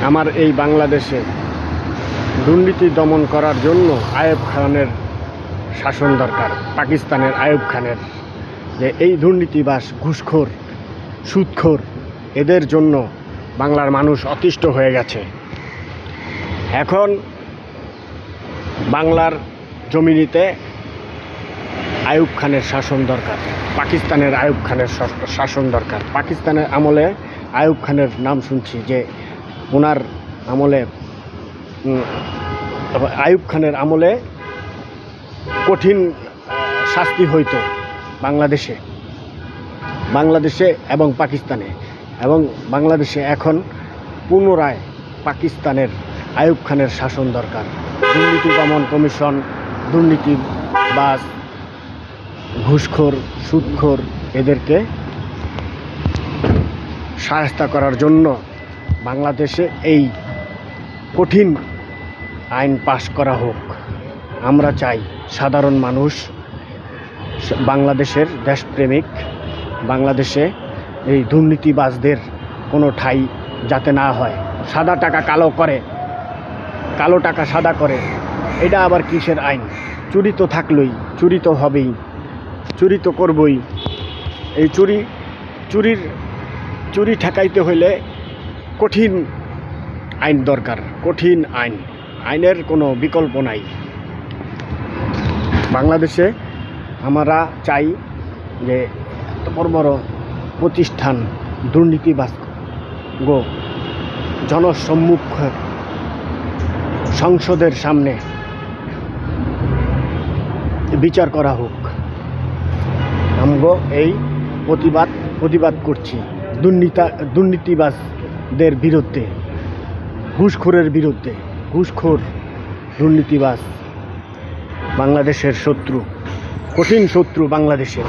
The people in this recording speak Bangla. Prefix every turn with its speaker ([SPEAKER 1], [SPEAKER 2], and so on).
[SPEAKER 1] আমার এই বাংলাদেশে দুর্নীতি দমন করার জন্য আইয়ুব খানের শাসন দরকার। পাকিস্তানের আইয়ুব খানের যে এই দুর্নীতিবাজ, ঘুষখোর, সুদখোর, এদের জন্য বাংলার মানুষ অতিষ্ঠ হয়ে গেছে। এখন বাংলার জমিনিতে আইয়ুব খানের শাসন দরকার, পাকিস্তানের আইয়ুব খানের শাসন দরকার। পাকিস্তানের আমলে আইয়ুব খানের নাম শুনছি যে ওনার আমলে, আইয়ুব খানের আমলে কঠিন শাস্তি হইতো বাংলাদেশে এবং পাকিস্তানে, এবং বাংলাদেশে এখন পুনরায় পাকিস্তানের আইয়ুব খানের শাসন দরকার। দুর্নীতি দমন কমিশন, দুর্নীতিবাজ, ঘুষখোর, সুদখোর, এদেরকে শায়েস্তা করার জন্য বাংলাদেশে এই কঠিন আইন পাশ করা হোক। আমরা চাই সাধারণ মানুষ, বাংলাদেশের দেশপ্রেমিক, বাংলাদেশে এই দুর্নীতিবাজদের কোনো ঠাঁই যাতে না হয়। সাদা টাকা কালো করে, কালো টাকা সাদা করে, এটা আবার কিসের আইন? চুরি তো থাকলোই, চুরি তো হবেই, চুরি তো করবই। এই চুরি ঠেকাইতে হইলে কঠিন আইন দরকার, কঠিন আইন। আইনের কোনো বিকল্প নাই। বাংলাদেশে আমরা চাই যে এত বড় বড় প্রতিষ্ঠান, দুর্নীতিবাজ গো জনসম্মুখ সংসদের সামনে বিচার করা হোক। আমরা এই প্রতিবাদ করছি দুর্নীতিবাজদের বিরুদ্ধে, ঘুষখোরের বিরুদ্ধে। ঘুষখোর, দুর্নীতিবাজ বাংলাদেশের শত্রু, কঠিন শত্রু বাংলাদেশের।